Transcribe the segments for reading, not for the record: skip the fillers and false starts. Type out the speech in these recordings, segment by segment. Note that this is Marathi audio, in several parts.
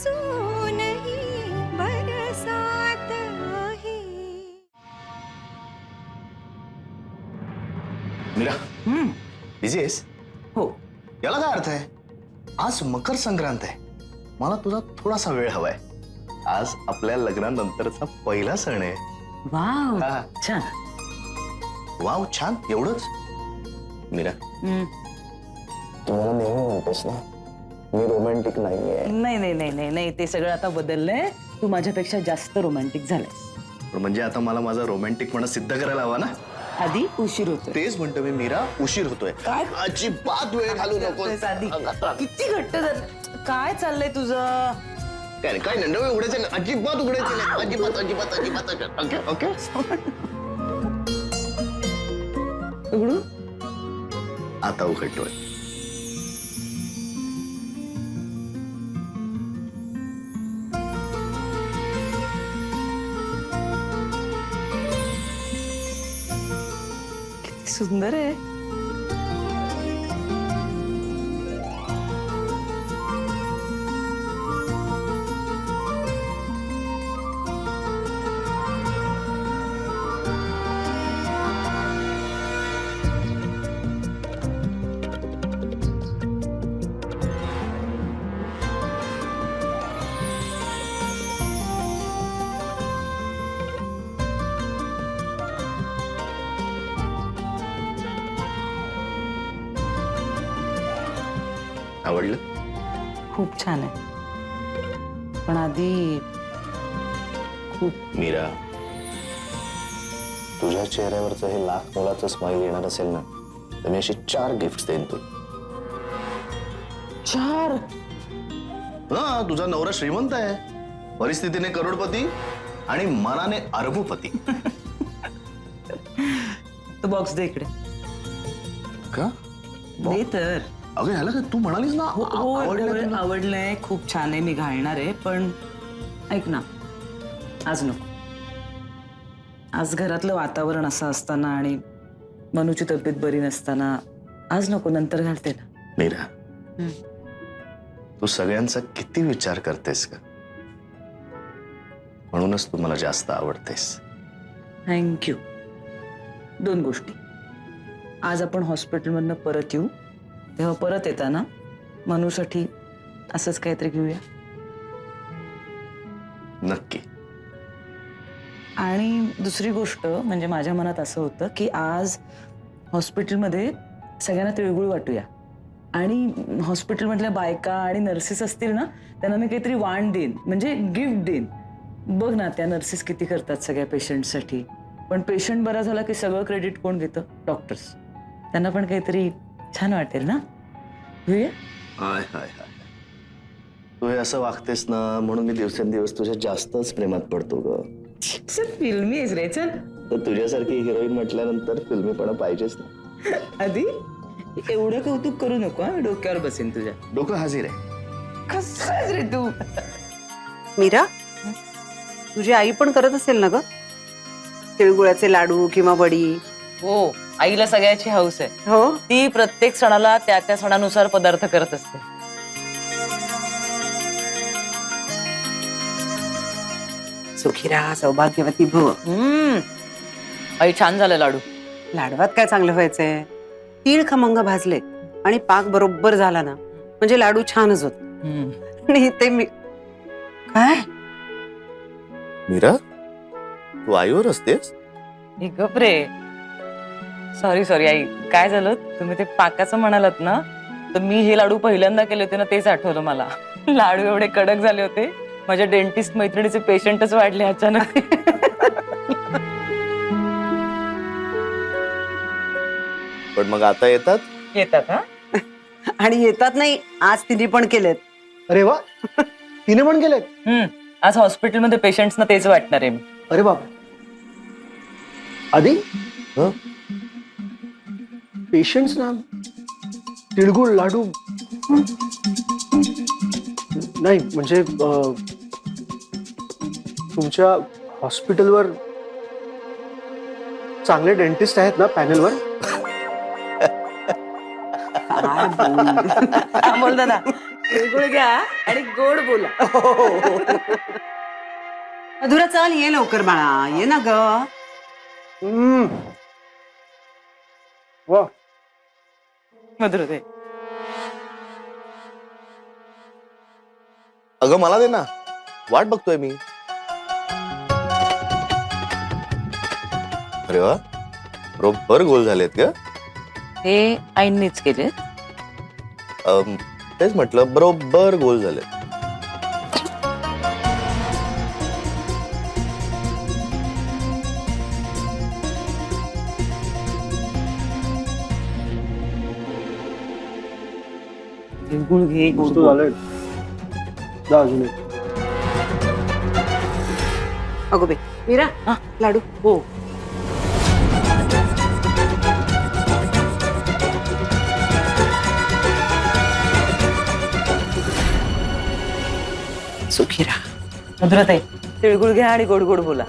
बरसों नहीं बरसात है। मीरा बिझी आहेस? हो. याला काय अर्थ आहे? आज मकर संक्रांत आहे. मला तुझा थोडासा वेळ हवाय. आज आपल्या लग्नानंतरचा पहिला सण आहे. वाव, हा. छान. वाव, छान. एवढंच? मीरा, तू मला नेहमी म्हणतेस ना मी रोमॅन्टिक नाहीये. नाही नाही नाही नाही नाही, ते सगळं आता बदललंय. तू माझ्यापेक्षा जास्त रोमॅन्टिक झालास. पण म्हणजे आता मला माझा रोमॅन्टिकपणा सिद्ध करायला हवा ना. आधी उशीर होतोय. तेच म्हणतो मी मीरा, उशीर होतोय. काय? अजिबात वेळ घालू नको. आधी किती घट्ट झालं. काय चाललंय तुझं? काय नाही, नवे उघडायचे नाही. अजिबात उघडायचे नाही. अजिबात अजिबात अजिबात. Okay okay. उघडू? आता उघडतोय. किती सुंदर आहे. आवडलं? खूप छान आहे. पण आधी खूप मीरा, तुझ्या चेहऱ्यावरचं हे लाख मोलाचं स्माइल येणार असेल ना तर मी अशी 4 गिफ्ट देईन तुला. 4? हा, तुझा नवरा श्रीमंत आहे, परिस्थितीने करोडपती आणि मनाने अरबपती. तो बॉक्स दे इकडे. का? दे तर. अगं ह्याला काय तू म्हणालीस ना आवडलं तुला? आवडलंय, खूप छान आहे. मी घालणार आहे, पण ऐक ना, आज नको. आज घरातलं वातावरण असं असताना आणि मनूची तब्येत बरी नसताना आज नको, नंतर घालते ना. मीरा, तू सगळ्यांचा किती विचार करतेस का? म्हणूनच तू मला जास्त आवडतेस. थँक्यू. 2 गोष्टी. आज आपण हॉस्पिटलमधनं परत येऊ, तेव्हा परत येताना मनूसाठी असंच काहीतरी घेऊया. नक्की. आणि दुसरी गोष्ट म्हणजे माझ्या मनात असं होतं की आज हॉस्पिटलमध्ये सगळ्यांना तिळगुळ वाटूया. आणि हॉस्पिटलमधल्या बायका आणि नर्सेस असतील ना, त्यांना मी काहीतरी वाण देईन, म्हणजे गिफ्ट देईन. बघ ना, त्या नर्सेस किती करतात सगळ्या पेशंटसाठी. पण पेशंट बरा झाला की सगळं क्रेडिट कोण घेतं? डॉक्टर्स. त्यांना पण काहीतरी छान वाटेल ना. घेऊया? हाय हाय हाय. तू हे असं वागतेस ना म्हणून मी दिवसेंदिवस तुझ्या जास्तच प्रेमात पडतो ग. चल, फिल्मी आहेस रे. चल. तर तुझ्यासारखी हिरोईन म्हटल्यानंतर फिल्मीपणा पाहिजेच ना. आधी एवढं कौतुक करू नको. मी डोक्यावर बसेन तुझ्या. डोकं हाजीर आहे. कसं आहेस रे तू? मीरा, तुझी आई पण करत असेल ना ग तिळगुळाचे लाडू किंवा वडी? हो, आईला सगळ्याची हौस आहे. हो. ती प्रत्येक सणाला त्या त्या सणानुसार पदार्थ करत असते. सुखी राहा, सौभाग्यवती भव. आई, छान झालं लाडू. लाडवात काय चांगलं व्हायचंय? तीळ खमंग भाजले आणि पाक बरोबर झाला ना म्हणजे लाडू छानच होत. आणि ते मी काय मीरा, तू आईवर असतेस? गप रे. Sorry I. काय झालं, तुम्ही ते पाकाचं म्हणालात ना, तर मी हे लाडू पहिल्यांदा केले होते ना, तेच आठवलं मला. लाडू एवढे कडक झाले होते, माझ्या डेंटिस्ट मैत्रिणीचे पेशंटच वाढले अचानक. पण मग आता येतात? येतात. हा, आणि येतात नाही, आज तिने पण केलेत. अरे वा, तिने पण केलेत? आज हॉस्पिटलमध्ये पेशंट्सना तेच वाटणार आहे मी. अरे बाप. आधी पेशंट्स ना तिळगुळ लाडू नाही म्हणजे तुमच्या हॉस्पिटलवर चांगले डेंटिस्ट आहेत ना पॅनलवर? बोल दादा, तिळगुळ घ्या आणि गोड बोला. मधुरा चल ये लवकर बाळा, ये ना ग. वा मधुरा दे. अगं मला दे ना, वाट बघतोय मी. अरे वा, बरोबर गोल झालेत ग. हे आईंनीच केले. तेच म्हटलं, बरोबर गोल झाले. तिळगुळ घे, गोड मस्त बोल. झालंय. जा अजून एक. अगो बे मीरा, हा. लाडू. हो. सुखी राहा. मधुरा ताई, तिळगुळ घ्या आणि गोड गोड बोला.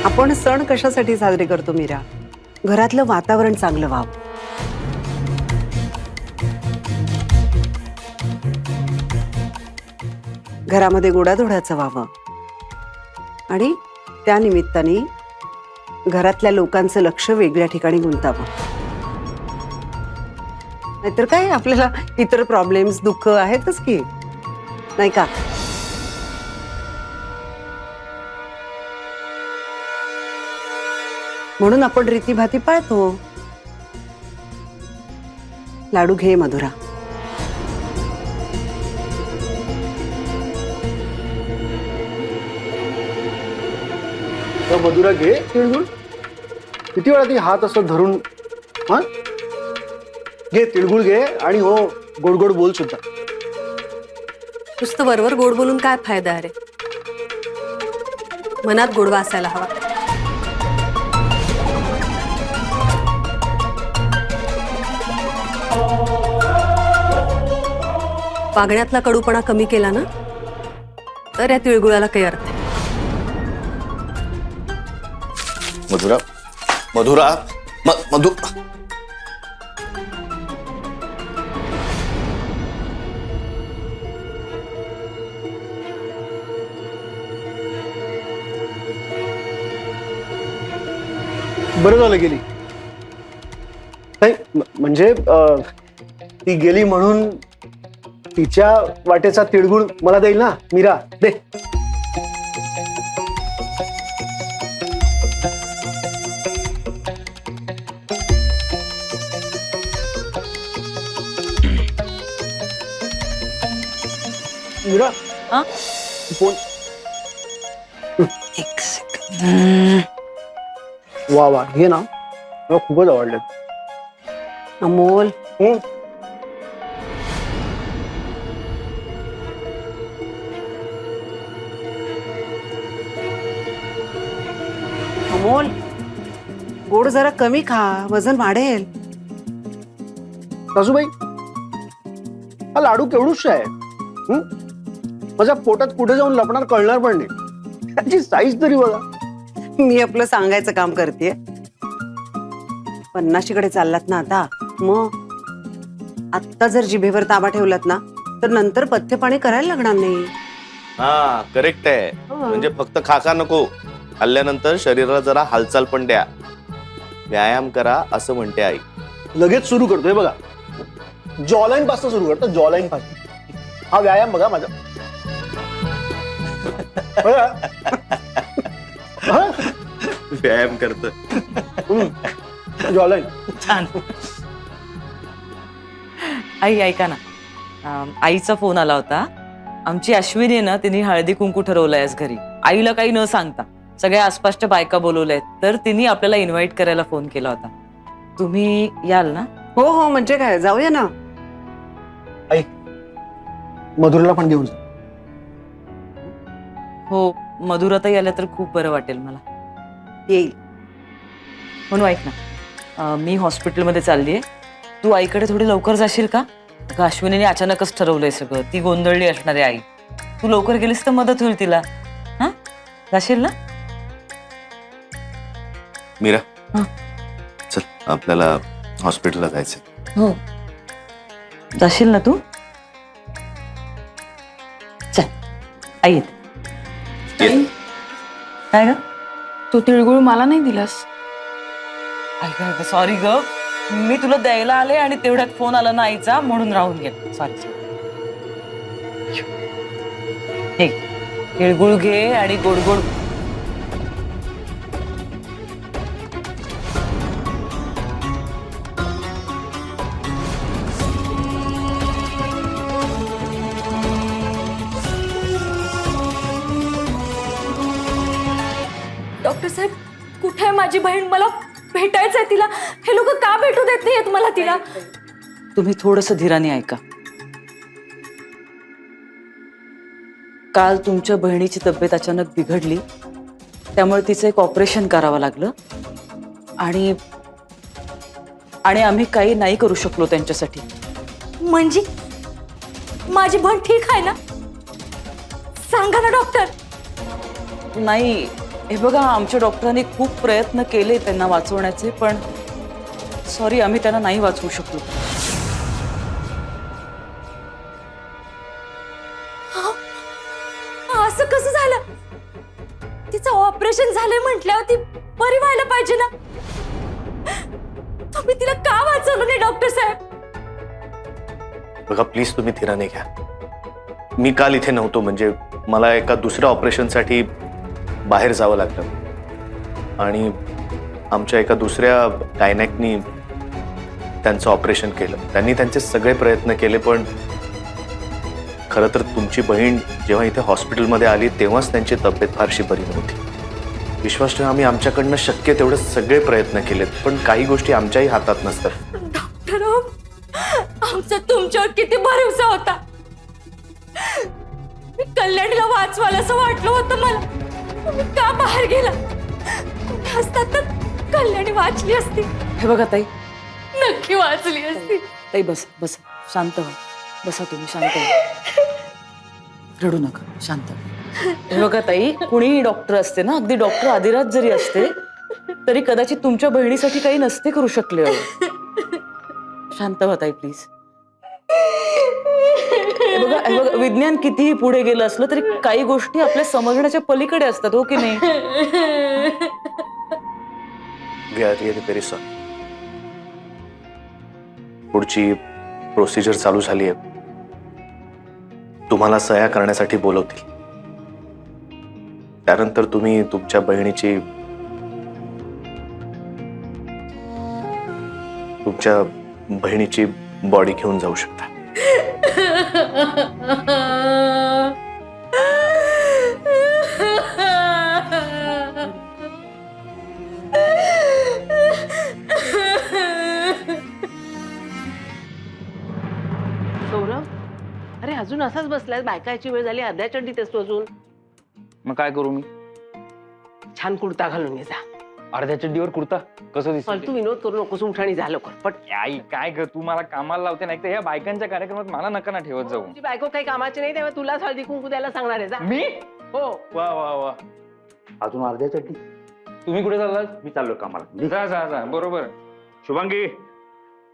आपण सण कशासाठी साजरे करतो मीरा? घरातलं वातावरण चांगलं व्हावं, घरामध्ये गोडाधोडाचं व्हावं आणि त्या निमित्ताने घरातल्या लोकांचं लक्ष वेगळ्या ठिकाणी गुंतावं. नाहीतर काय आपल्याला इतर प्रॉब्लेम्स, दुःख आहेतच की, नाही का? म्हणून आपण रीतीभाती पाळतो. लाडू घे मधुरा. तर मधुरा घे तिळगुळ. किती वेळा ती हात असं धरून. हा घे तिळगुळ घे आणि हो गोड गोड बोल सुद्धा. नुसतं वरवर गोड बोलून काय फायदा आहे रे? मनात गोडवा असायला हवा. वागण्यातला कडूपणा कमी केला ना तर या तिळगुळाला काही अर्थ आहे. मधुरा, मधुरा, मधु. बरं झालं गेली. नाही म्हणजे ती गेली म्हणून तिच्या वाटेचा तिळगुळ मला देईल ना मीरा. दे. मीरा हा? फोन. एक सेकंड. वा वा घे ना, मला खूपच आवडले. अमोल, अमोल, गोड जरा कमी खा, वजन वाढेल. सासूबाई, हा लाडू केवढूच आहे. माझ्या पोटात कुठे जाऊन लपणार कळणार पण नाही. त्याची साईज तरी बघा. मी आपलं सांगायचं काम करते. 50कडे चाललात ना आता, मग आत्ता जर जिभेवर ताबा ठेवलात ना तर नंतर पथ्य पाणी करायला लागणार नाही. हा करेक्ट आहे. म्हणजे फक्त खाका नको, खाल्ल्यानंतर शरीराला जरा हालचाल पण द्या, व्यायाम करा असं म्हणते आई. लगेच सुरू करतोय बघा. जॉलाईन पासून सुरू करतो. जॉलाईन पासून हा व्यायाम बघा माझा. व्यायाम करत. जॉलाईन छान. आई ऐका ना, आईचा फोन आला होता. आमची अश्विनी आहे ना, तिने हळदी कुंकू ठरवलंय आज घरी, आईला काही न सांगता. सगळ्या आसपासच्या बायका बोलवल्यात, तर तिने आपल्याला इन्व्हाइट करायला फोन केला होता. तुम्ही याल ना? हो हो, म्हणजे काय, जाऊया ना. मधुरला पण घेऊन जा. हो, मधुराताई आल्या तर खूप बरं वाटेल मला. येईल. म्हणून ऐक ना, मी हॉस्पिटलमध्ये चालली आहे. तू आईकडे थोडी लवकर जाशील का? अगं, अश्विनीने अचानकच ठरवलंय सगळं. ती गोंधळली असणार आहे आई. तू लवकर गेलीस तर मदत होईल तिला. हा, जाशील ना? मीरा हा. चल आपल्याला हॉस्पिटलला जायचंय. हो, जाशील ना तू? चल, आई येते. ये. काय ग? तू तिळगुळ मला नाही दिलास. सॉरी ग, मी तुला द्यायला आले आणि तेवढ्यात फोन आला ना आईचा, म्हणून राहून गेला. सॉरी. हे तिळगुळ घे आणि गोड गोड. डॉक्टर साहेब, कुठे आहे माझी बहीण? मला भेटायचंय तिला. हे लोक का भेटू देत नाहीयेत मला तिला? तुम्ही थोडस धीराने ऐका. काल तुमच्या बहिणीची तब्येत अचानक बिघडली, त्यामुळे तिचं एक ऑपरेशन करावं लागलं आणि आणि आम्ही काही नाही करू शकलो त्यांच्यासाठी. म्हणजे माझी बहीण ठीक आहे ना? सांगा ना डॉक्टर. नाही, हे बघा, आमच्या डॉक्टरांनी खूप प्रयत्न केले त्यांना वाचवण्याचे, पण सॉरी, आम्ही त्यांना नाही वाचवू शकलो. असं कसं झालं? तिचं ऑपरेशन झालंय म्हटल्यावर ती बरी व्हायला पाहिजे ना? तुम्ही तिला का वाचवलं नाही डॉक्टर साहेब? बघा प्लीज तुम्ही धीराने घ्या. मी काल इथे नव्हतो, म्हणजे मला एका दुसऱ्या ऑपरेशनसाठी बाहेर जावं लागलं आणि आमच्या एका दुसऱ्या गायनॅकनी त्यांचं ऑपरेशन केलं. त्यांनी त्यांचे सगळे प्रयत्न केले, पण खरं तर तुमची बहीण जेव्हा इथे हॉस्पिटलमध्ये आली तेव्हाच त्यांची तब्येत फारशी बरी नव्हती. विश्वास ठेवा, आम्ही आमच्याकडनं शक्य तेवढे सगळे प्रयत्न केलेत, पण काही गोष्टी आमच्याही हातात नसतात. डॉक्टर, आमचा तुमच्यावर किती भरोसा होता. मी कल्याणीला वाचवाल असं वाटलं होतं मला. तुम्ही का बाहेर गेला? तुम्ही असतात तर कल्याणी वाचली असती. हे बघा ताई, नक्की वाचली असती. ताई बस बस, शांत व्हा. बसा तुम्ही, शांत व्हा. रडू नका, शांत व्हा. हे बघा ताई, कुणीही डॉक्टर असते ना, अगदी डॉक्टर आदिराज जरी असते तरी कदाचित तुमच्या बहिणीसाठी काही नसते करू शकले. शांत व्हा ताई प्लीज. हे बघा, विज्ञान कितीही पुढे गेलं असलं तरी काही गोष्टी आपल्या समजण्याच्या पलीकडे असतात, हो की नाही? We are really very sorry. पुढची प्रोसिजर चालू झाली आहे. तुम्हाला सह्या करण्यासाठी बोलवतील. त्यानंतर तुम्ही तुमच्या बहिणीची बॉडी घेऊन जाऊ शकता. सौरभ, अरे अजून असाच बसलाय? बायकायची वेळ झाली, अर्ध्या चड्डीत असतो अजून. मग काय करू मी? छान कुर्ता घालून ये जा. अर्ध्या चड्डीवर कुर्ता कसं दिसत? फालतू विनोद करू नकोस. उठाणी झालं कर पट. आई काय ग, तू मला कामाला लावते, नाही तर या बायकांच्या कार्यक्रमात मला नका ना ठेवत जाऊ. तुझी बायको काही कामाची नाही, तेव्हा तुलाच हळदी कुंकू द्यायला सांगणार आहे. जा. मी? हो. वा वा वा. अजून अर्ध्या चड्डी. तुम्ही कुठे चाललात? मी चाललो कामाला. जा जा जा. बरोबर. शुभांगी,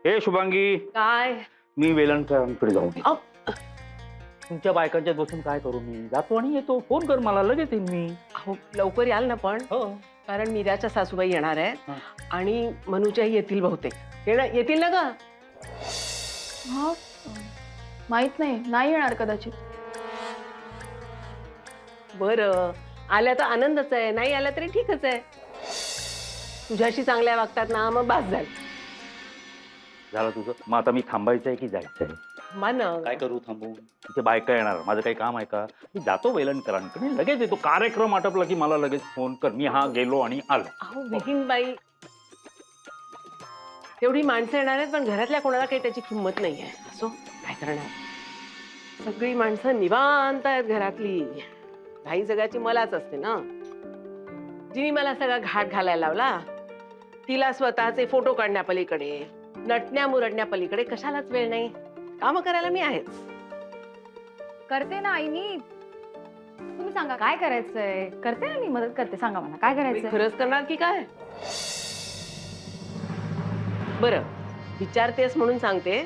हे शुभांगी, काय? मी वेलणकरांकडे जाऊ. अहो. तुमच्या बायकांच्यात बसून काय करू? मी जातो आणि येतो. फोन कर मला, लगेच येईन मी. अहो, लवकर याल ना पण. हो. कारण मीराच्या सासूबाई येणार आहेत हा. आणि मनूच्याही येतील बहुतेक. येतील ना ग? हा, माहित नाही येणार कदाचित. बरं, आल्या तर आनंदच आहे, नाही आल्या तरी ठीकच आहे. तुझ्याशी चांगल्या वागतात ना, मग बास झालं. झालं तुझं? मग आता मी थांबायचंय की जायचंय? मान काय करू थांबू? तिथे बायका येणार, माझं काही काम आहे का? मी जातो वेलणकरांकडे, लगेच येतो. कार्यक्रम आटपला की मला लगेच फोन कर. मी हा गेलो आणि आलो. अहो विहीनबाई, तेवढी माणसं येणार आहेत, पण घरातल्या कोणाला काही त्याची किंमत नाहीये. असो, काय करणार. सगळी माणसं निवांत आहेत घरातली. घाई जगाची मलाच असते ना, जिने मला सगळा घाट घालायला लावला. तिला स्वतःचे फोटो काढण्यापलीकडे, नटण्या मुरडण्यापलीकडे कशालाच वेळ नाही. काम करायला मी आहेच. करते ना आईनी. तुम्ही सांगा काय करायचंय. करते ना मी, मदत करते. सांगा मला काय मी करायचंय. खरंच करणार की काय? बरं, विचारतेस म्हणून सांगते.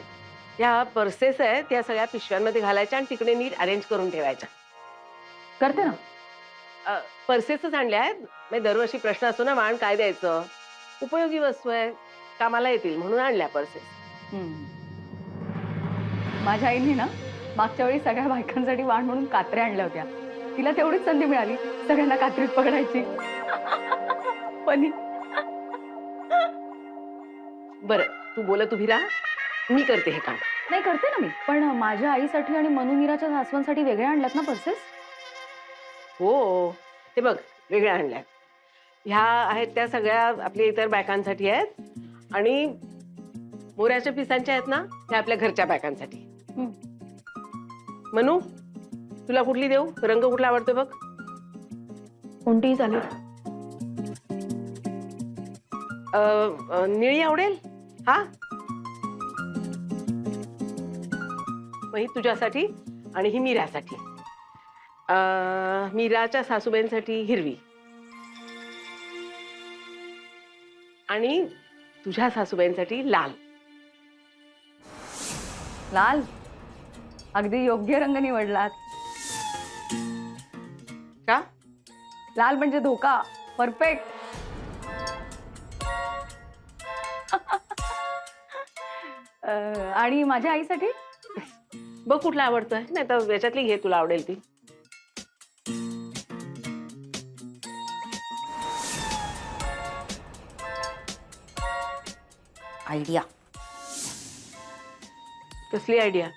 ह्या पर्सेस आहेत त्या सगळ्या पिशव्यांमध्ये घालायच्या आणि तिकडे नीट अरेंज करून ठेवायच्या. करते ना. पर्सेसच आणल्या आहेत. म्हणजे दरवर्षी प्रश्न असतो ना, वाण काय द्यायचं. उपयोगी वस्तू आहे, कामाला येतील म्हणून आणल्या पर्सेस. माझ्या आईने ना मागच्या वेळी सगळ्या बायकांसाठी वाण म्हणून कात्र्या आणल्या होत्या. तिला तेवढीच संधी मिळाली सगळ्यांना कात्रीत पकडायची. पण बरं, तू बोलत उभी राहा, मी करते हे काम. नाही करते ना मी. पण माझ्या आईसाठी आणि मनुमीराच्या सासवांसाठी वेगळ्या आणल्यात ना पर्सेस. हो, ते बघ वेगळ्या आणल्या. ह्या आहेत त्या सगळ्या आपल्या इतर बायकांसाठी आहेत आणि मोऱ्याच्या पिसांच्या आहेत ना त्या आपल्या घरच्या बायकांसाठी. मनू, तुला कुठली देऊ? रंग कुठला आवडतो बघ? कोणतीही चालेल. निळी आवडेल. हा, मग ही तुझ्यासाठी आणि ही मीरासाठी. मीराच्या सासूबाईंसाठी हिरवी आणि तुझ्या सासूबाईंसाठी लाल. लाल अगदी योग्य रंग निवडलात. का? लाल म्हणजे धोका. परफेक्ट. आणि माझ्या आईसाठी बघ कुठला आवडतोय. नाही तर याच्यातली घे, तुला आवडेल ती. आयडिया. कसली आयडिया?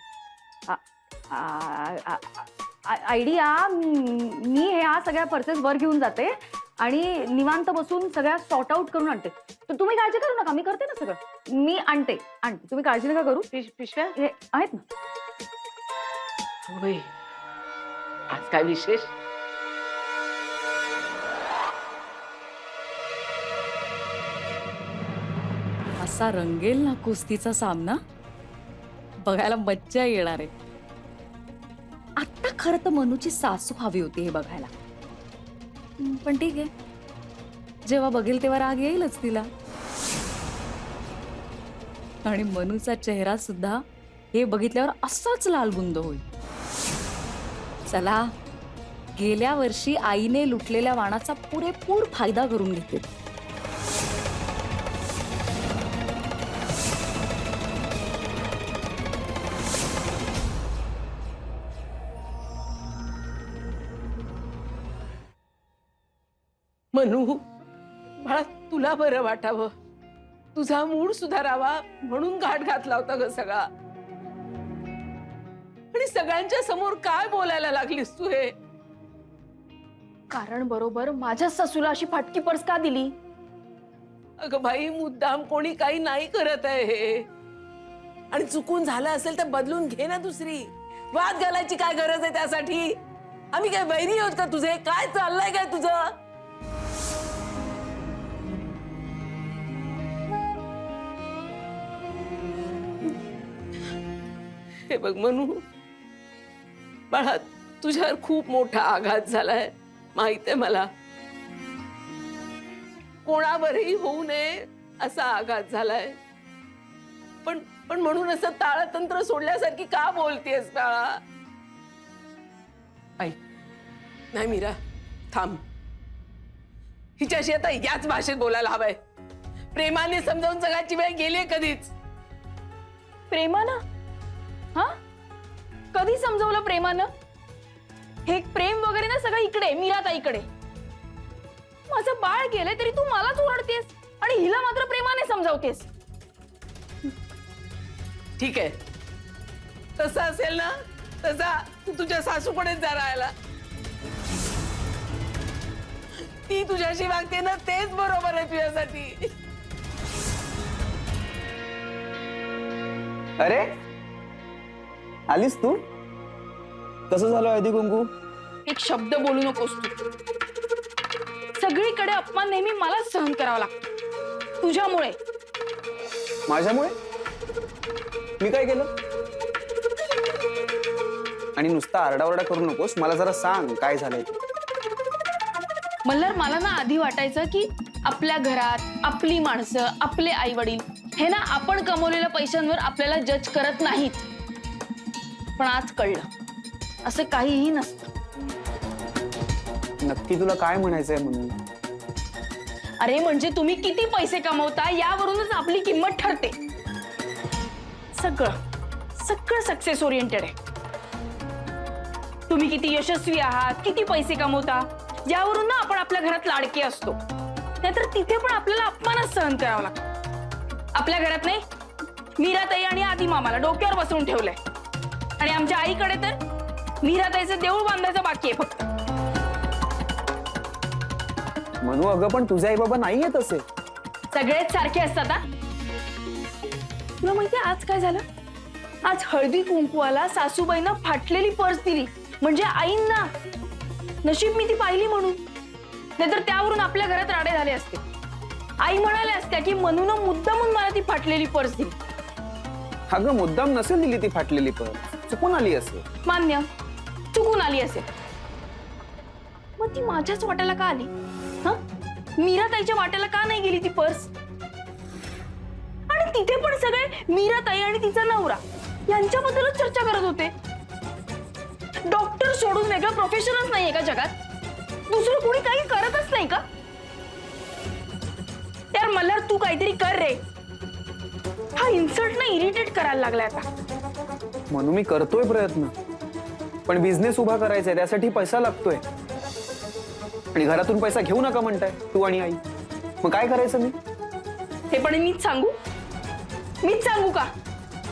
आयडिया. मी ह्या सगळ्या पर्सेस वर घेऊन जाते आणि निवांत बसून सगळ्या सॉर्ट आउट करून आणते. तर तुम्ही काळजी करू नका, मी करते ना सगळं. मी आणते. तुम्ही काळजी नका करू. पिशव्या हे आहेत ना. होय, आज काय विशेष? असा रंगेल ना कुस्तीचा सामना, बघायला मज्जा येणार आहे. आता खरं तर मनूची सासू हवी होती हे बघायला, पण ठीक आहे, जेव्हा बघेल तेव्हा राग येईलच तिला. आणि मनूचा चेहरा सुद्धा हे बघितल्यावर असाच लालबुंद होईल. चला, गेल्या वर्षी आईने लुटलेल्या वाणाचा पुरेपूर फायदा करून घेते. मनू बाळा, तुला बरं वाटावं, तुझा मूड सुधारावा म्हणून घाट घातला होता ग सगळा. आणि सगळ्यांच्या समोर काय बोलायला लागलीस तू हे? कारण बरोबर माझ्या सासूला अशी फाटकी पर्स का दिली? अगं बाई, मुद्दाम कोणी काही नाही करत आहे हे. आणि चुकून झालं असेल तर बदलून घे ना दुसरी. वाद घालायची काय गरज आहे त्यासाठी? आम्ही काय वैरी आहोत का तुझे? काय चाललंय काय तुझं? हे बघ मनू बाळा, तुझ्यावर खूप मोठा आघात झालाय, माहित आहे मला. कोणावरही होऊ नये असा आघात झालाय. पण म्हणून असं ताळतंत्र सोडल्यासारखी का बोलतेस बाळा? आई, नाही मीरा, थांब. हिच्याशी आता याच भाषेत बोलायला हवंय. प्रेमाने समजावून जगाची वेळ गेली कधीच. प्रेमानं? हा, कधी समजवलं प्रेमानं? हे प्रेम वगैरे ना सगळं इकडे, मीराताईकडे. माझं बाळ गेलंय तरी तू मलाच ओरडतेस आणि हिला मात्र प्रेमाने समजावतेस. ठीक आहे, तसं असेल ना, तसा तू तुझ्या सासूकडेच जा राहायला. ती तुझ्याशी वागते ना, तेच बरोबर आहे तुझ्यासाठी. अरे, आलीस तू? कसं झालं हळदी कुंकू? एक शब्द बोलू नकोस तू. सगळीकडे अपमान नेहमी मलाच सहन करावा लागतो. तुझ्यामुळे. माझ्यामुळे? मी काय केलं? आणि नुसता आरडाओरडा करू नकोस, मला जरा सांग काय झालंय ते. मल्हार, मला ना आधी वाटायचं की आपल्या घरात आपली माणसं, आपले आई वडील हे ना आपण कमवलेल्या पैशांवर आपल्याला जज करत नाहीत. पण आज कळलं असं काहीही नसतं. नक्की तुला काय म्हणायचंय म्हणून? अरे म्हणजे तुम्ही किती पैसे कमवता यावरूनच आपली किंमत ठरते. सगळं सक्सेस ओरिएंटेड आहे. तुम्ही किती यशस्वी आहात, किती पैसे कमवता यावरून ना आपण आपल्या घरात लाडके असतो. नाहीतर तिथे पण आपल्याला अपमानच सहन करावा लागतो. आपल्या घरात नाही, मीराताई आणि आदी मामाला डोक्यावर बसवून ठेवलंय. आणि आमच्या आईकडे तर मीराताईचं देऊळ बांधायचं बाकी आहे फक्त. म्हणू अगं, पण तुझे आई बाबा नाही आहेत असे. सगळेच सारखे असतात. तुला माहितीये आज काय झालं? आज हळदी कुंकवाला सासूबाईंना फाटलेली पर्स दिली. म्हणजे आईंना नशीब मी ती पाहिली म्हणून. नाहीतर त्यावरून आपल्या घरात राडे झाले असते. आई म्हणाल्या असत्या की मनूनं मुद्दामून मला ती फाटलेली पर्स दिली. अगं मुद्दाम नसेल दिली ती फाटलेली पर्स, चुकून आली असेल. मान्य, चुकून आली असेल. मग ती माझ्याच वाट्याला का आली? मीराताईच्या वाट्याला का नाही गेली ती पर्स? आणि तिथे पण सगळे मीराताई आणि तिचा नवरा यांच्याबद्दलच चर्चा करत होते. डॉक्टर सोडून वेगळं प्रोफेशनच नाहीये का जगात? दुसरं कोणी काही करतच नाही का? यार मल्हार, तू काहीतरी कर रे. हा इन्सल्ट ना इरिटेट करायला लागलाय आता. म्हणून मी करतोय प्रयत्न, पण बिझनेस उभा करायचा आहे, त्यासाठी पैसा लागतोय. आणि घरातून पैसा घेऊ नका म्हणताय तू आणि आई. मग काय करायचं मी? हे पण मीच सांगू का?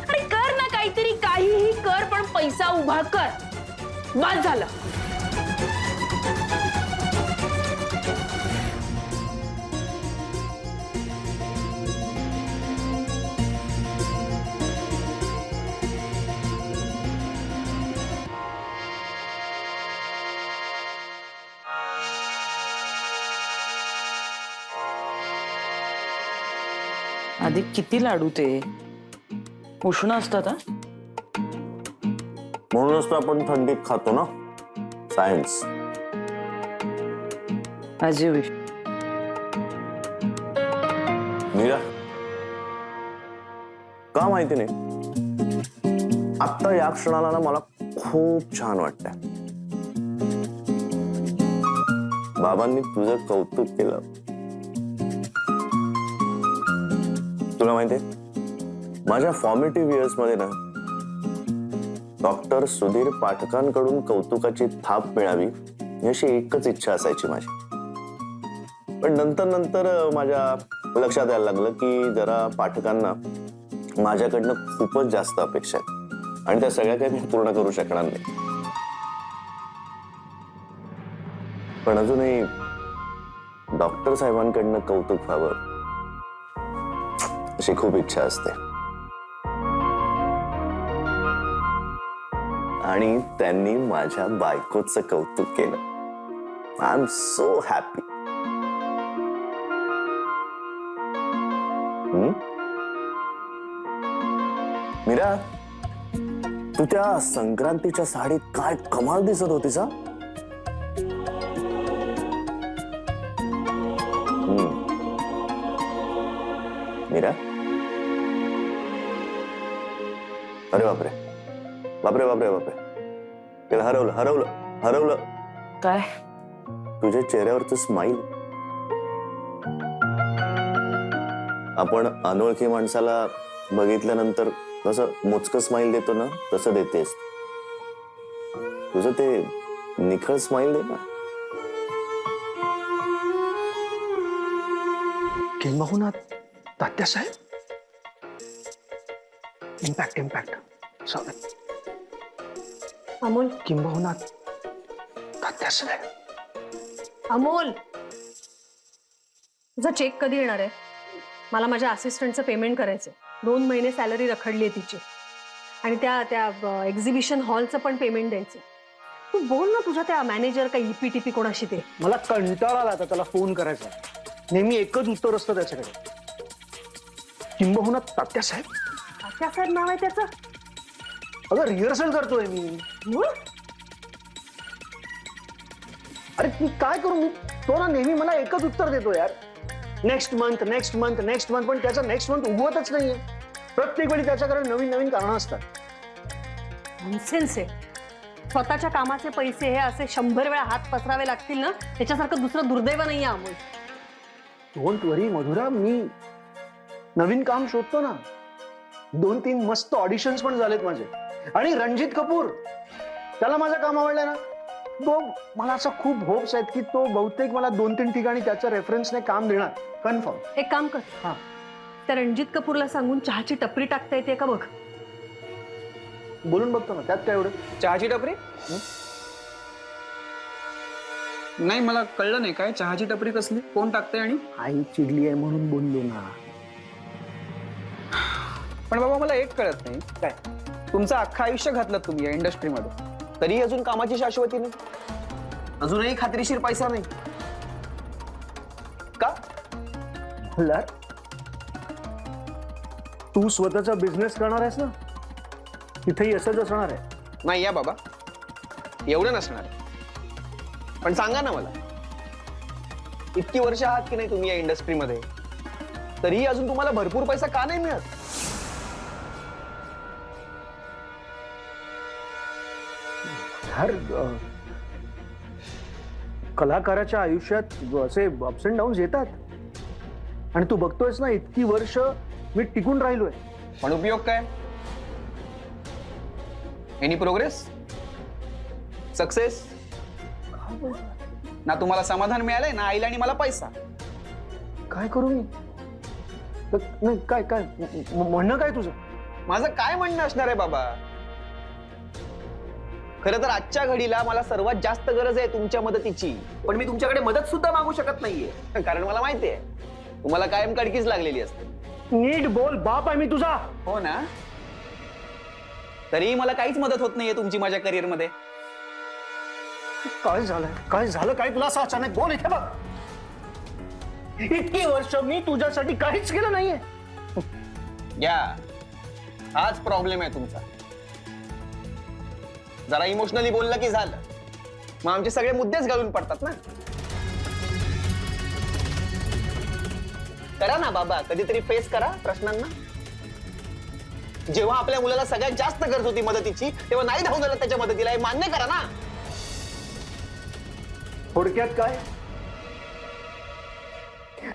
अरे कर ना काहीतरी, काहीही कर, पण पैसा उभा कर. बाद झालं. आधी किती लाडू ते उष्ण असतात. म्हणूनच तर आपण थंडीत खातो ना. सायन्स. माझी विश. मीरा, का माहिती नाही, आता या क्षणाला ना मला खूप छान वाटतंय. बाबांनी तुझं कौतुक केलं. तुला माहितीये, माझ्या फॉर्मेटिव्ह इयर्स मध्ये ना डॉक्टर सुधीर पाठकांकडून कौतुकाची थाप मिळावी अशी एकच इच्छा असायची माझी. पण नंतर माझ्या लक्षात यायला लागलं की जरा पाठकांना माझ्याकडनं खूपच जास्त अपेक्षा आहेत आणि त्या सगळ्या काही मी पूर्ण करू शकणार नाही. पण अजूनही डॉक्टर साहेबांकडनं कौतुक व्हावं अशी खूप इच्छा असते. आणि त्यांनी माझ्या बायकोचं कौतुक केलं. I am so happy. Meera, तू त्या संक्रांतीच्या साडीत काय कमाल दिसत होतीस. मीरा, अरे बापरे बापरे बापरे बापरे, त्याला हरवलं. काय? तुझ्या चेहऱ्यावरचं स्माईल. आपण अनोळखी माणसाला बघितल्यानंतर कसं मोजकं स्माईल देतो ना, तसं देतेस. तुझं ते निखळ स्माईल दे ना. किंबहुना तात्यासाहेब. इम्पॅक्ट अमोल, किंबहुना तात्यासाहेब. अमोल, तुझा चेक कधी येणार आहे? मला माझ्या असिस्टंटचं पेमेंट करायचंय. 2 महिने सॅलरी रखडली आहे तिची. आणि त्या एक्झिबिशन हॉलचं पण पेमेंट द्यायचं. तू बोल ना तुझ्या त्या मॅनेजर का EPTP कोणाशी ते. मला कंटाळा आला आता त्याला फोन करायचा. नेहमी एकच उत्तर असतं त्याच्याकडे, किंबहुना तात्यासाहेब. तात्यासाहेब नाव आहे त्याचं. अगं रिहर्सल करतोय मी. अरे मी काय करू? मी तो ना नेहमी मला एकच उत्तर देतो यार, next month next month next month. पण त्याचा नेक्स्ट मंथ उगवतच नाहीये. प्रत्येक वेळी त्याच्याकडे नवीन नवीन कारणं असतात. नॉनसेन्स आहे. स्वतःच्या कामाचे पैसे हे असे 100 वेळा हात पसरावे लागतील ना, त्याच्यासारखं दुसरं दुर्दैव नाहीये अमोल. डोंट वरी मधुरा, मी नवीन काम शोधतो ना. 2-3 मस्त ऑडिशन्स पण झालेत माझे. आणि रणजित कपूर, त्याला माझं काम आवडलंय ना. तो मला असं खूप होप्स आहेत की तो बहुतेक मला 2-3 ठिकाणी त्याच्या रेफरन्सने काम देणार, कन्फर्म. एक काम कर, हा, त्या रणजित कपूरला सांगून चहाची टपरी टाकता येते का बघ. बोलून बघतो ना, त्यात काय एवढं. चहाची टपरी? नाही, मला कळलं नाही काय चहाची टपरी कसली, कोण टाकतंय आणि? आई चिडली आहे म्हणून बोललो ना. पण बाबा मला एक कळत नाही काय, तुमचं अख्खं आयुष्य घातलं तुम्ही या इंडस्ट्रीमध्ये, तरी अजून कामाची शाश्वती नाही, अजूनही खात्रीशीर पैसा नाही का? मल्हार, तू स्वतःचा बिझनेस करणार आहेस ना, तिथेही असंच असणार आहे. नाही या बाबा, एवढं नसणार. पण सांगा ना मला, इतकी वर्ष आहात की नाही तुम्ही या इंडस्ट्रीमध्ये, तरीही अजून तुम्हाला भरपूर पैसा का नाही मिळत? हर कलाकाराच्या आयुष्यात असे अप्स अँड डाऊन्स येतात. आणि तू बघतोयस ना, इतकी वर्ष मी टिकून राहिलोय. पण उपयोग काय? Any progress, success? ना तुम्हाला समाधान मिळालंय ना आईला आणि मला पैसा. काय करू मी? नाही, काय काय म्हणणं काय तुझं? माझं काय म्हणणं असणार आहे बाबा? खरं तर आजच्या घडीला मला सर्वात जास्त गरज आहे तुमच्या मदतीची. पण मी तुमच्याकडे मदत सुद्धा मागू शकत नाहीये, कारण मला माहितीये तुम्हाला कायम कडकीच लागलेली असते. नीट बोल, बाप आहे मी तुझा. हो ना? तरीही मला काहीच मदत होत नाहीये तुमची माझ्या करिअर मध्ये. काय झालंय? काय झालं काय तुला असं अचानक? बोल, इथे बघ. इतकी वर्ष मी तुझ्यासाठी काहीच केलं नाहीये. या, हाच प्रॉब्लेम आहे तुमचा. जरा इमोशनली बोललं की झालं, मग आमचे सगळे मुद्देच घालून पडतात ना. करा ना बाबा, कधीतरी फेस करा प्रश्नांना. जेव्हा आपल्या मुलाला सगळ्यात जास्त गरज होती मदतीची, तेव्हा नाही धावून आला त्याच्या मदतीला, हे मान्य करा ना. थोडक्यात काय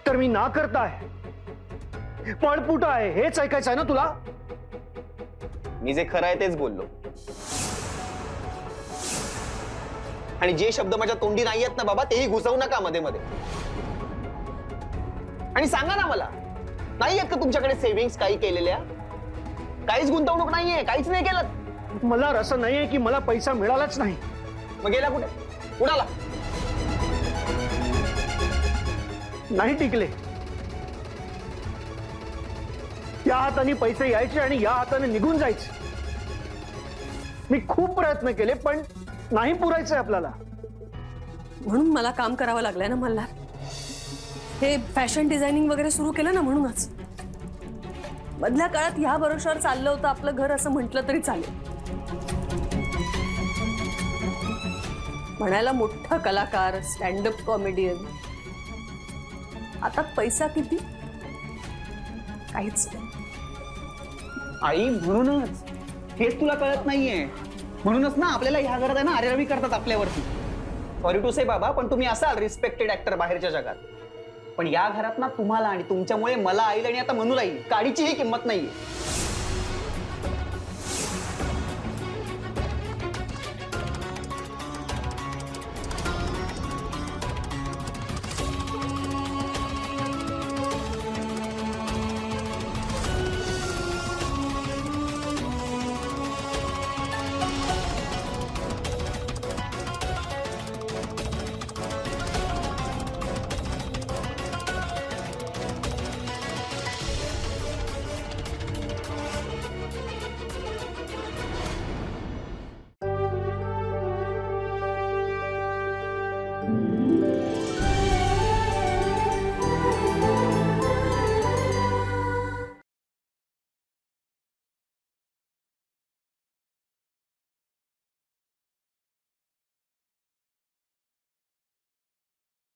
तर मी ना करता आहे, पळपुटा आहे, हेच ऐकायचं आहे ना तुला? मी जे खरं आहे तेच बोललो. आणि जे शब्द माझ्या तोंडी नाही आहेत ना बाबा, तेही घुसवू नका मध्ये मध्ये. आणि सांगा ना मला, नाही आहेत का तुमच्याकडे सेव्हिंग्स काही केलेल्या? काहीच गुंतवणूक नाहीये, काहीच नाही केलं. मला असं नाहीये की मला पैसा मिळालाच नाही. मग गेला कुठे? कुणाला? नाही टिकले. या हाताने पैसे यायचे आणि या हाताने निघून जायचे. मी खूप प्रयत्न केले, पण नाही पुरायचंय आपल्याला. म्हणून मला काम करावं लागलंय ना मल्हार. हे फॅशन डिझायनिंग वगैरे सुरू केलं ना म्हणूनच. मधल्या काळात ह्या भरोशावर चाललं होतं आपलं घर, असं म्हटलं तरी चालेल. म्हणायला मोठा कलाकार, स्टँडअप कॉमेडियन. आता पैसा किती? काहीच नाही. आई, म्हणूनच हेच तुला कळत नाहीये. म्हणूनच ना आपल्याला ह्या घरात आहे ना आरेरावी करतात आपल्यावरती. सॉरी टू से बाबा, पण तुम्ही असाल रिस्पेक्टेड ऍक्टर बाहेरच्या जगात, पण या घरात ना तुम्हाला आणि तुमच्यामुळे मला, आईला आणि आता मनूलाही काडीचीही किंमत नाहीये.